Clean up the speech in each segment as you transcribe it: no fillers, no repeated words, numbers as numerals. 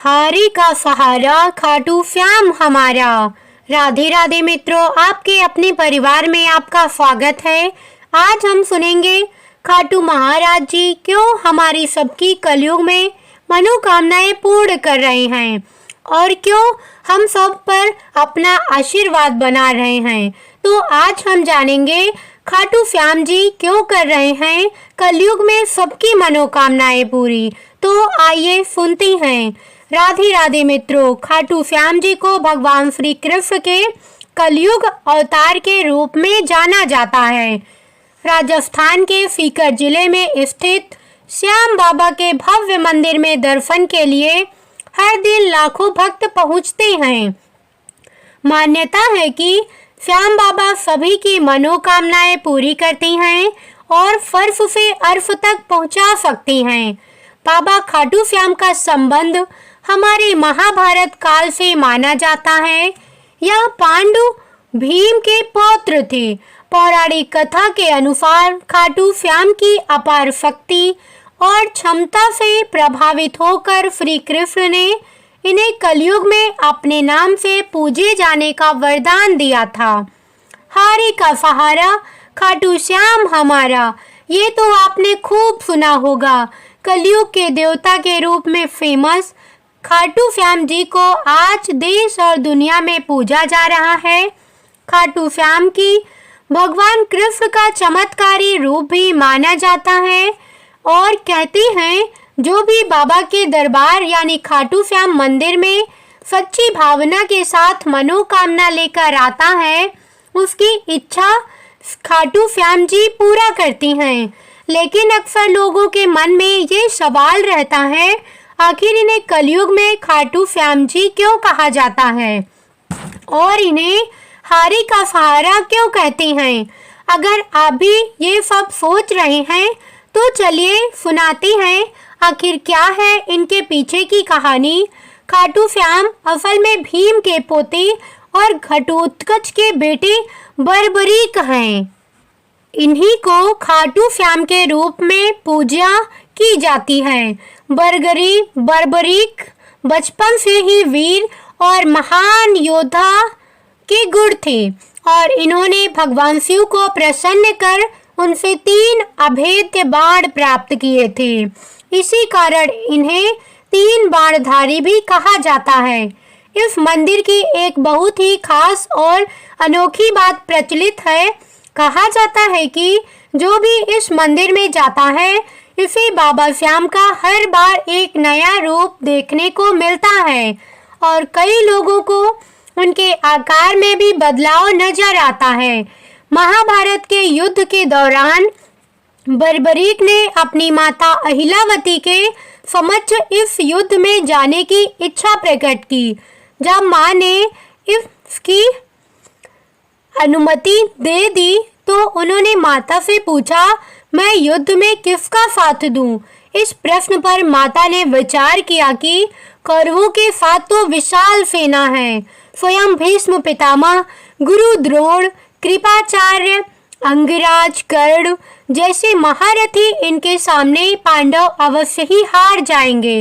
हारी का सहारा खाटू श्याम हमारा। राधे राधे मित्रों, आपके अपने परिवार में आपका स्वागत है। आज हम सुनेंगे खाटू महाराज जी क्यों हमारी सबकी कलयुग में मनोकामनाएं पूर्ण कर रहे हैं और क्यों हम सब पर अपना आशीर्वाद बना रहे हैं। तो आज हम जानेंगे खाटू श्याम जी क्यों कर रहे हैं कलयुग में सबकी मनोकामनाएं पूरी। तो आइए सुनते हैं। राधे राधे मित्रों, खाटू श्याम जी को भगवान श्री कृष्ण के कलयुग अवतार के रूप में जाना जाता है। राजस्थान के सीकर जिले में स्थित श्याम बाबा के भव्य मंदिर में दर्शन के लिए हर दिन लाखों भक्त पहुंचते हैं। मान्यता है कि श्याम बाबा सभी की मनोकामनाएं पूरी करती हैं और फर्श से अर्श तक पहुंचा सकती हैं। बाबा खाटू श्याम का संबंध हमारे महाभारत काल से माना जाता है। यह पांडु भीम के पौत्र थे। पौराणिक कथा के अनुसार खाटू श्याम की अपार शक्ति और क्षमता से प्रभावित होकर श्री कृष्ण ने इन्हें कलयुग में अपने नाम से पूजे जाने का वरदान दिया था। हारी का सहारा खाटू श्याम हमारा, ये तो आपने खूब सुना होगा। कलयुग के देवता के रूप में फेमस खाटू श्याम जी को आज देश और दुनिया में पूजा जा रहा है। खाटू श्याम की भगवान कृष्ण का चमत्कारी रूप भी माना जाता है और कहते हैं जो भी बाबा के दरबार यानी खाटू श्याम मंदिर में सच्ची भावना के साथ मनोकामना लेकर आता है, उसकी इच्छा खाटू श्याम जी पूरा करती हैं। लेकिन अक्सर लोगों के मन में ये सवाल रहता है, आखिर इन्हें कलयुग में खाटू श्याम जी क्यों कहा जाता है और इन्हें हारी का सहारा क्यों कहते हैं। अगर आप भी ये सब सोच रहे हैं तो चलिए सुनाते हैं आखिर क्या है इनके पीछे की कहानी। खाटू श्याम असल में भीम के पोते और घटोत्कच के बेटे बर्बरीक हैं। इन्हीं को खाटू श्याम के रूप में पूजा की जाती है। बर्बरीक बचपन से ही वीर और महान योद्धा के गुण थे और इन्होंने भगवान शिव को प्रसन्न कर उनसे 3 अभेद्य बाण प्राप्त किए थे। इसी कारण इन्हें 3 बाणधारी भी कहा जाता है। इस मंदिर की एक बहुत ही खास और अनोखी बात प्रचलित है। कहा जाता है कि जो भी इस मंदिर में जाता है इसे बाबा श्याम का हर बार एक नया रूप देखने को मिलता है और कई लोगों को उनके आकार में भी बदलाव नजर आता है। महाभारत के युद्ध के दौरान बर्बरीक ने अपनी माता अहिलावती के समक्ष इस युद्ध में जाने की इच्छा प्रकट की। जब मां ने इसकी अनुमति दे दी तो उन्होंने माता से पूछा, मैं युद्ध में किसका साथ दूं? इस प्रश्न पर माता ने विचार किया कि कौरवों के साथ तो विशाल सेना है। स्वयं भीष्म पितामह, गुरु द्रोण, कृपाचार्य, अंगराज, कर्ण जैसे महारथी इनके सामने पांडव अवश्य ही हार जाएंगे।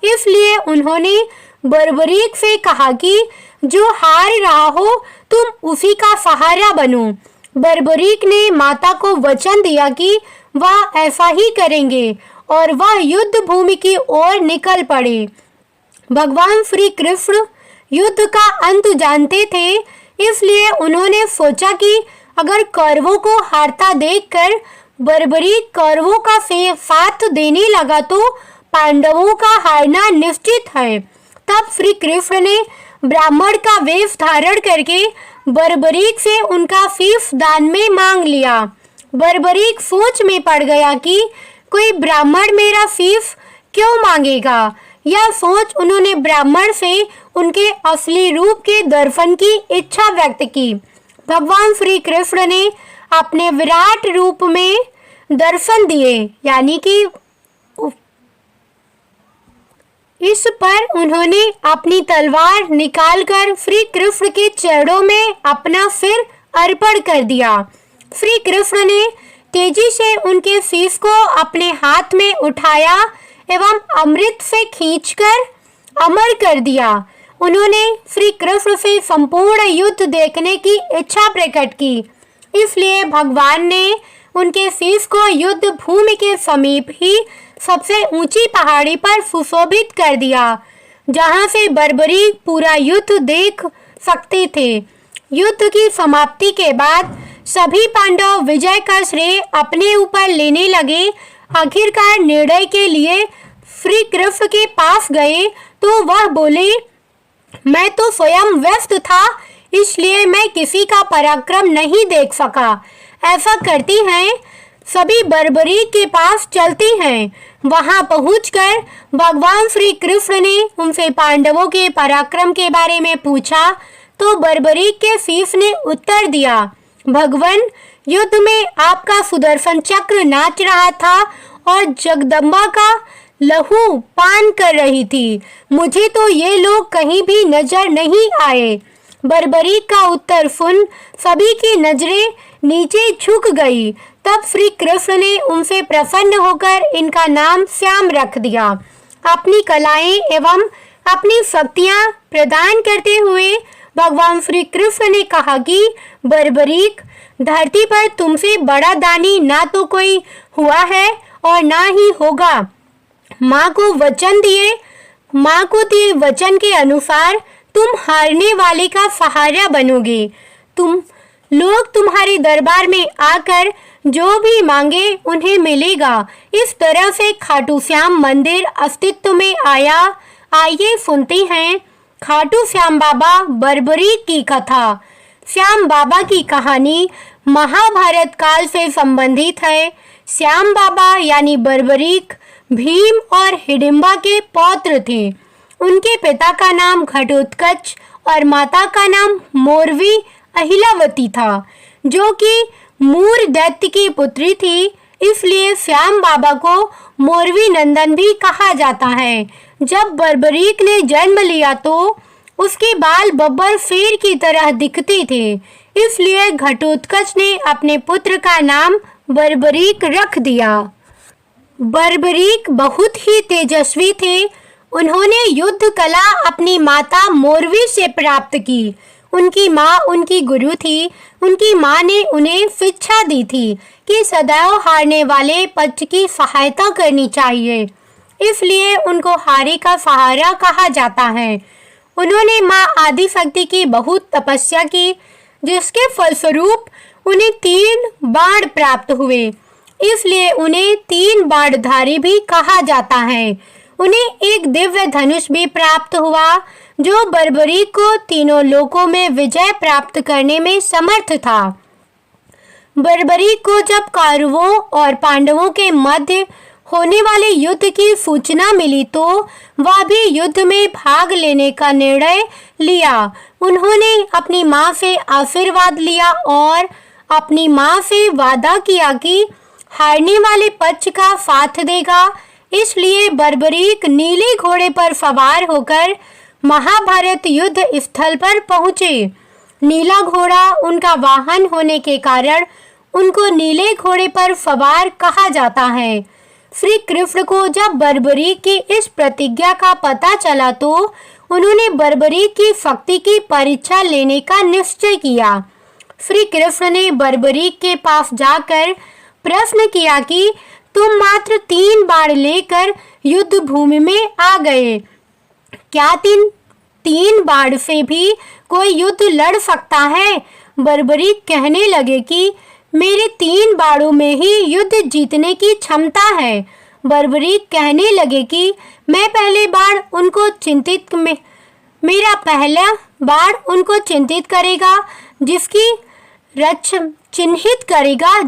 इसलिए उन्होंने बर्बरीक से कहा कि जो हार रहा हो तुम उसी का सहारा बनो। बर्बरीक ने माता को वचन दिया कि वह ऐसा ही करेंगे और वह युद्ध भूमि की ओर निकल पड़े। भगवान श्री कृष्ण युद्ध का अंत जानते थे, इसलिए उन्होंने सोचा कि अगर कौरवों को हारता देखकर बर्बरीक कौरवों का साथ देने लगा तो पांडवों का हारना निश्चित है। तब श्री कृष्ण ने ब्राह्मण का वेश धारण करके बर्बरीक से उनका शीश दान में मांग लिया। बर्बरीक सोच में पड़ गया कि कोई ब्राह्मण मेरा शीश क्यों मांगेगा। यह सोच उन्होंने ब्राह्मण से उनके असली रूप के दर्शन की इच्छा व्यक्त की। भगवान श्री कृष्ण ने अपने विराट रूप में दर्शन दिए, यानी कि इस पर उन्होंने अपनी तलवार निकालकर श्री कृष्ण के चरणों में अपना सिर अर्पण कर दिया। श्री कृष्ण ने तेजी से उनके शीश को अपने हाथ में उठाया एवं अमृत से खींचकर अमर कर दिया। उन्होंने श्री कृष्ण से संपूर्ण युद्ध देखने की इच्छा प्रकट की, इसलिए भगवान ने उनके शीश को युद्ध भूमि के समीप ही सबसे ऊंची पहाड़ी पर सुशोभित कर दिया, जहां से बर्बरीक पूरा युद्ध देख सकते थे। युद्ध की समाप्ति के बाद सभी पांडव विजय का श्रेय अपने ऊपर लेने लगे। आखिरकार निर्णय के लिए श्री कृष्ण के पास गए तो वह बोले, मैं तो स्वयं व्यस्त था, इसलिए मैं किसी का पराक्रम नहीं देख सका। ऐसा करती हैं, सभी बर्बरीक के पास चलती हैं। वहां पहुंचकर भगवान श्री कृष्ण ने उनसे पांडवों के पराक्रम के बारे में पूछा तो बर्बरीक के शीश ने उत्तर दिया, भगवान, युद्ध में आपका सुदर्शन चक्र नाच रहा था और जगदम्बा का लहू पान कर रही थी। मुझे तो ये लोग कहीं भी नजर नहीं आए। बर्बरीक का उत्तर सुन सभी की नजरें नीचे झुक गई। तब श्री कृष्ण ने उनसे प्रसन्न होकर इनका नाम श्याम रख दिया। अपनी कलाएं एवं अपनी शक्तियां प्रदान करते हुए भगवान श्री कृष्ण ने कहा कि बर्बरीक, धरती पर तुमसे बड़ा दानी ना तो कोई हुआ है और ना ही होगा। माँ को दिए वचन के अनुसार तुम हारने वाले का सहारा बनोगे। लोग तुम्हारे दरबार में आकर जो भी मांगे उन्हें मिलेगा। इस तरह से खाटू श्याम मंदिर अस्तित्व में आया। आइए सुनते हैं खाटू श्याम बाबा बर्बरीक की कथा। श्याम बाबा की कहानी महाभारत काल से संबंधित है। श्याम बाबा यानी बर्बरीक भीम और हिडिंबा के पौत्र थे। उनके पिता का नाम घटोत्कच और माता का नाम मोरवी अहिलावती था, जो कि मूर दैत्य की पुत्री थी। इसलिए श्याम बाबा को मोरवी नंदन भी कहा जाता है। जब बर्बरीक ने जन्म लिया तो उसके बाल बब्बर शेर की तरह दिखते थे, इसलिए घटोत्कच ने अपने पुत्र का नाम बर्बरीक रख दिया। बर्बरीक बहुत ही तेजस्वी थे। उन्होंने युद्ध कला अपनी माता मोरवी से प्राप्त की। उनकी माँ उनकी गुरु थी। उनकी माँ ने उन्हें शिक्षा दी थी कि सदैव हारने वाले पक्ष की सहायता करनी चाहिए, इसलिए उनको हारे का सहारा कहा जाता है। उन्होंने माँ आदिशक्ति की बहुत तपस्या की, जिसके फलस्वरूप उन्हें 3 बाण प्राप्त हुए, इसलिए उन्हें 3 बाणधारी भी कहा जाता है। उन्हें एक दिव्य धनुष भी प्राप्त हुआ, जो बर्बरीक को तीनों लोकों में विजय प्राप्त करने में समर्थ था। बर्बरीक को जब कौरवों और पांडवों के मध्य होने वाले युद्ध की सूचना मिली तो वह भी युद्ध में भाग लेने का निर्णय लिया। उन्होंने अपनी माँ से आशीर्वाद लिया और अपनी माँ से वादा किया कि हारने वाले पक्ष का साथ देगा। इसलिए बर्बरीक नीले घोड़े पर सवार होकर महाभारत युद्ध स्थल पर पहुंचे। नीला घोड़ा उनका वाहन होने के कारण उनको नीले घोड़े पर सवार कहा जाता है। श्री कृष्ण को जब बर्बरीक की इस प्रतिज्ञा का पता चला तो उन्होंने बर्बरीक की शक्ति की परीक्षा लेने का निश्चय किया। श्री कृष्ण ने बर्बरीक के पास जाकर प्रश्न किया कि तुम मात्र 3 बाण लेकर युद्ध भूमि में आ गए, क्या 3 बाण से भी कोई युद्ध लड़ सकता है? बर्बरीक कहने लगे कि मेरे 3 बाणों में ही युद्ध जीतने की क्षमता है। बर्बरीक कहने लगे कि मेरा पहला बाण उनको चिंतित करेगा,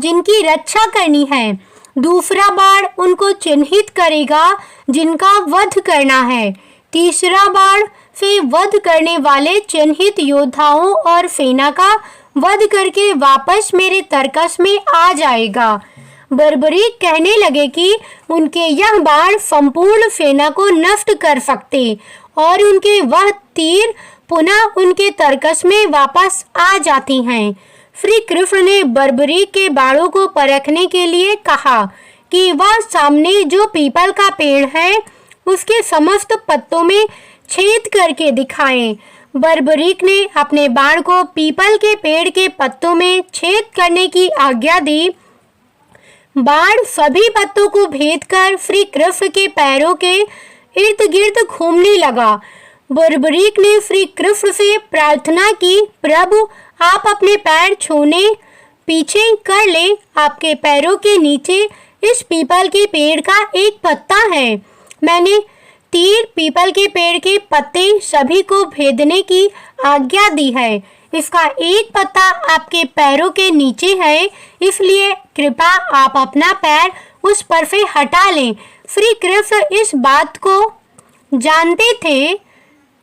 जिनकी रक्षा करनी है। दूसरा बाण उनको चिन्हित करेगा, जिनका वध करना है। तीसरा बाण से वध करने वाले चिन्हित योद्धाओं और सेना का वध करके वापस मेरे तर्कस में आ जाएगा। बर्बरीक कहने लगे कि उनके यह बाण संपूर्ण सेना को नष्ट कर सकते और उनके वह तीर पुनः उनके तर्कस में वापस आ जाती हैं। श्री कृष्ण ने बर्बरीक के बाणों को परखने के लिए कहा कि वह सामने जो पीपल का पेड़ है उसके समस्त पत्तों में छेद करके दिखाएं। बर्बरीक ने अपने बाण को पीपल के पेड़ के पत्तों में छेद करने की आज्ञा दी। बाण सभी पत्तों को भेद कर श्री कृष्ण के पैरों के इर्द गिर्द घूमने लगा। बर्बरीक ने श्री कृष्ण से प्रार्थना की, प्रभु आप अपने पैर छूने पीछे कर ले, आपके पैरों के नीचे इस पीपल के पेड़ का एक पत्ता है। मैंने तीर पीपल के पेड़ के पत्ते सभी को भेदने की आज्ञा दी है। इसका एक पत्ता आपके पैरों के नीचे है, इसलिए कृपा आप अपना पैर उस पर से हटा लें। श्री कृष्ण इस बात को जानते थे।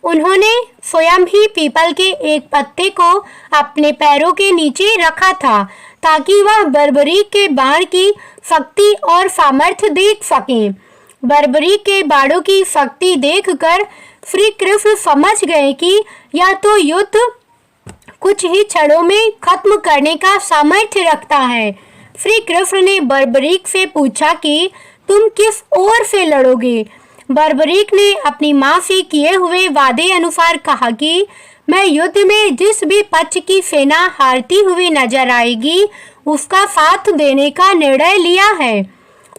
उन्होंने स्वयं ही पीपल के एक पत्ते को अपने पैरों के नीचे रखा था ताकि वह बर्बरीक के बाण की शक्ति और सामर्थ्य देख सकें। बर्बरीक के बाणों की शक्ति देखकर श्री कृष्ण समझ गए कि यह तो युद्ध कुछ ही क्षणों में खत्म करने का सामर्थ्य रखता है। श्री कृष्ण ने बर्बरीक से पूछा कि तुम किस ओर से लड़ोगे। बर्बरीक ने अपनी मां से किए हुए वादे अनुसार कहा कि मैं युद्ध में जिस भी पक्ष की सेना हारती हुई नजर आएगी उसका साथ देने का निर्णय लिया है।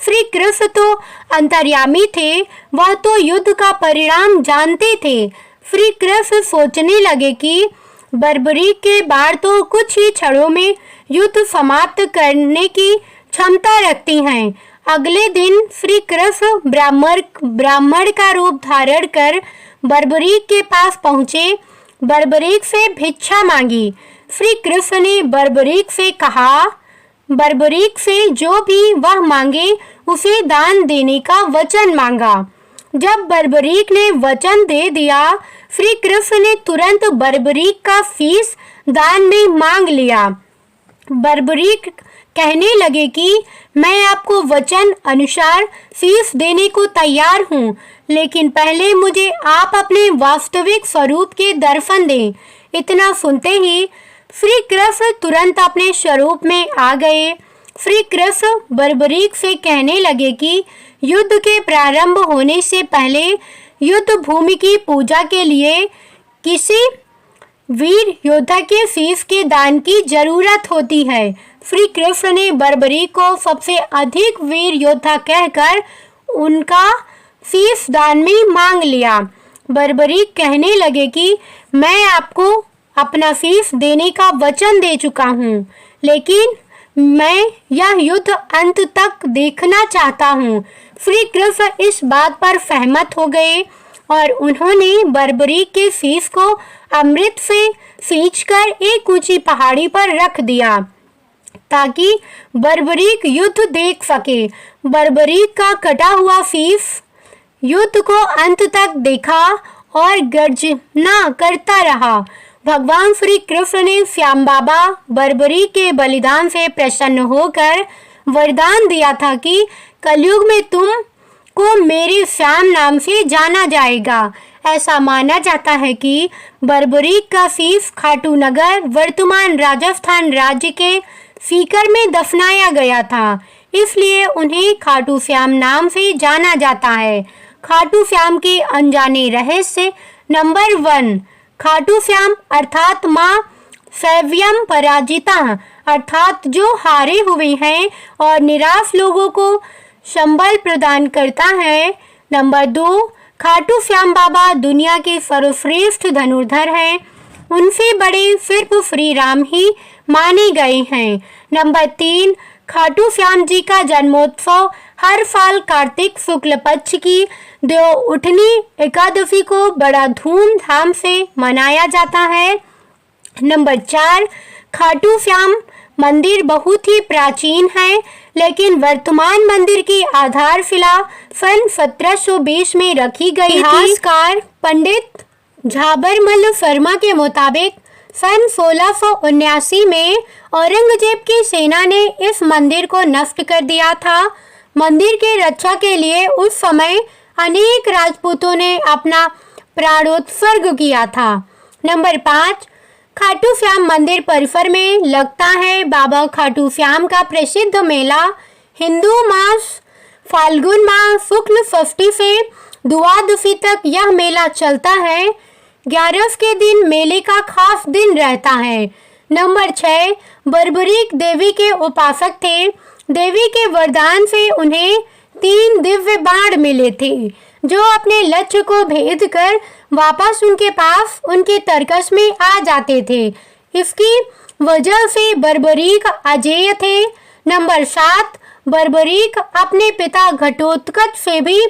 श्री कृष्ण तो अंतर्यामी थे, वह तो युद्ध का परिणाम जानते थे। श्री कृष्ण सोचने लगे कि बर्बरीक के बाण तो कुछ ही क्षणों में युद्ध समाप्त करने की क्षमता रखती हैं। अगले दिन श्री कृष्ण ब्राह्मण का रूप धारण कर बर्बरीक के पास पहुँचे। बर्बरीक से भिक्षा मांगी। श्री कृष्ण ने बर्बरीक से कहा, बर्बरीक से जो भी वह मांगे उसे दान देने का वचन मांगा। जब बर्बरीक ने वचन दे दिया, श्री कृष्ण ने तुरंत बर्बरीक का शीश दान में मांग लिया। बर्बरीक कहने लगे कि मैं आपको वचन अनुसार शीश देने को तैयार हूँ, लेकिन पहले मुझे आप अपने वास्तविक स्वरूप के दर्शन दें। इतना सुनते ही श्री कृष्ण तुरंत अपने स्वरूप में आ गए। श्री कृष्ण बर्बरीक से कहने लगे कि युद्ध के प्रारंभ होने से पहले युद्ध भूमि की पूजा के लिए किसी वीर योद्धा के शीश के दान की जरूरत होती है। श्री कृष्ण ने बर्बरीक को सबसे अधिक वीर योद्धा कहकर उनका शीश दान में मांग लिया। बर्बरीक कहने लगे कि मैं आपको अपना शीश देने का वचन दे चुका हूँ, लेकिन मैं यह युद्ध अंत तक देखना चाहता हूँ। श्री कृष्ण इस बात पर सहमत हो गए और उन्होंने बर्बरीक के शीश को अमृत से सींचकर एक ऊंची पहाड़ी पर रख दिया ताकि बर्बरीक युद्ध देख सके। बर्बरीक का कटा हुआ शीश युद्ध को अंत तक देखा और गर्जना करता रहा। भगवान श्री कृष्ण ने श्याम बाबा बर्बरीक के बलिदान से प्रसन्न होकर वरदान दिया था कि कलयुग में तुम को मेरे श्याम नाम से जाना जाएगा। ऐसा माना जाता है कि बर्बरीक का शीश खाटू नगर वर्तमान राजस्थान राज्य के सीकर में दफनाया गया था, इसलिए उन्हें खाटू श्याम नाम से जाना जाता है। खाटू श्याम के अनजाने रहस्य नंबर 1, खाटू श्याम अर्थात माँ सैव्यम पराजिता अर्थात जो हारे हुए हैं और निराश लोगों को संबल प्रदान करता है। नंबर 2, खाटू श्याम बाबा दुनिया के सर्वश्रेष्ठ धनुर्धर हैं, उनसे बड़े सिर्फ श्री राम ही माने गए हैं। नंबर 3, खाटू श्याम जी का जन्मोत्सव हर साल कार्तिक शुक्ल पक्ष की देव उठनी एकादशी को बड़ा धूमधाम से मनाया जाता है। नंबर 4, खाटू श्याम मंदिर बहुत ही प्राचीन है, लेकिन वर्तमान मंदिर की आधारशिला सन 1720 में रखी गई थी। इतिहासकार पंडित झाबरमल शर्मा के मुताबिक सन 1679 में औरंगजेब की सेना ने इस मंदिर को नष्ट कर दिया था। मंदिर की रक्षा के लिए उस समय अनेक राजपूतों ने अपना प्राणोत्सर्ग किया था। नंबर 5, खाटू श्याम मंदिर परिसर में लगता है बाबा खाटू श्याम का प्रसिद्ध मेला हिंदू मास फाल्गुन माह शुक्ल षष्ठी से दुआदफी तक यह मेला चलता है। 11 के दिन मेले का खास दिन रहता है। नंबर 6, बर्बरीक देवी के उपासक थे। देवी के वरदान से उन्हें 3 दिव्य बाण मिले थे जो अपने लक्ष्य को भेद कर वापस उनके पास उनके तरकश में आ जाते थे। इसकी वजह से बर्बरीक अजेय थे। नंबर 7, बर्बरीक अपने पिता घटोत्कच से भी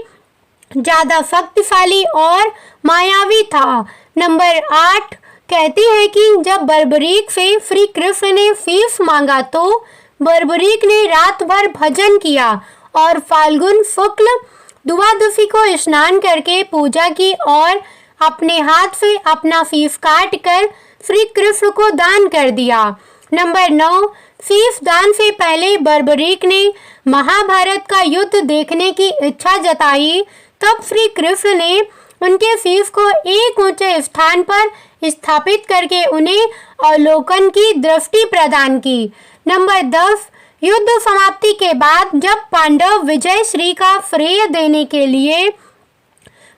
ज्यादा शक्तिशाली और मायावी था। नंबर 8 कहती है कि जब बर्बरीक से श्री कृष्ण ने शीश मांगा तो बर्बरीक ने रात भर भजन किया और फाल्गुन शुक्ल द्वादशी को स्नान करके पूजा की और अपने हाथ से अपना शीश काट कर श्री कृष्ण को दान कर दिया। नंबर 9, शीश दान से पहले बर्बरीक ने महाभारत का युद्ध देखने की इच्छा जताई। तब श्री कृष्ण ने उनके शीश को एक ऊंचे स्थान पर स्थापित करके उन्हें अवलोकन की दृष्टि प्रदान की। नंबर 10, युद्ध समाप्ति के बाद जब पांडव विजय श्री का श्रेय देने के लिए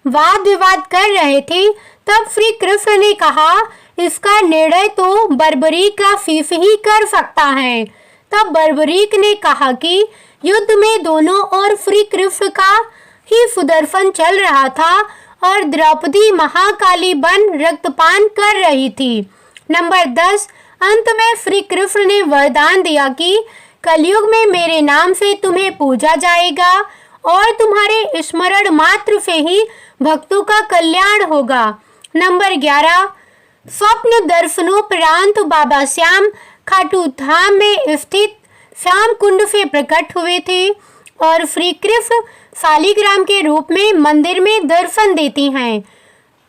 वाद विवाद कर रहे थे तब श्री कृष्ण ने कहा, इसका निर्णय तो बर्बरीक का शीश ही कर सकता है। तब बर्बरीक ने कहा कि युद्ध में दोनों ओर श्री कृष्ण का ही सुदर्शन चल रहा था और द्रौपदी महाकाली बन रक्तपान कर रही थी। नंबर 10, अंत में श्री कृष्ण ने वरदान दिया कि कलयुग में मेरे नाम से तुम्हें पूजा जाएगा और तुम्हारे स्मरण मात्र से ही भक्तों का कल्याण होगा। नंबर 11, स्वप्न दर्शनोपरांत बाबा श्याम खाटू धाम में स्थित श्याम कुंड से प्रकट हुए थे और श्री कृष्ण शालिग्राम के रूप में मंदिर में दर्शन देती हैं।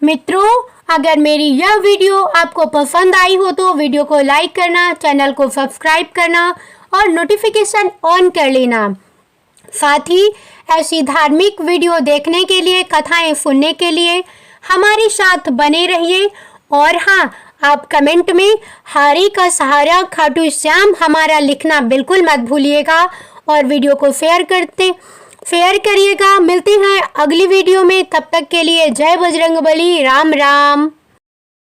मित्रों, अगर मेरी यह वीडियो आपको पसंद आई हो तो वीडियो को लाइक करना, चैनल को सब्सक्राइब करना और नोटिफिकेशन ऑन कर लेना। साथ ही ऐसी धार्मिक वीडियो देखने के लिए, कथाएं सुनने के लिए हमारे साथ बने रहिए। और हाँ, आप कमेंट में हारी का सहारा खाटू श्याम हमारा लिखना बिल्कुल मत भूलिएगा और वीडियो को शेयर करिएगा। मिलते हैं अगली वीडियो में, तब तक के लिए जय बजरंगबली, राम राम।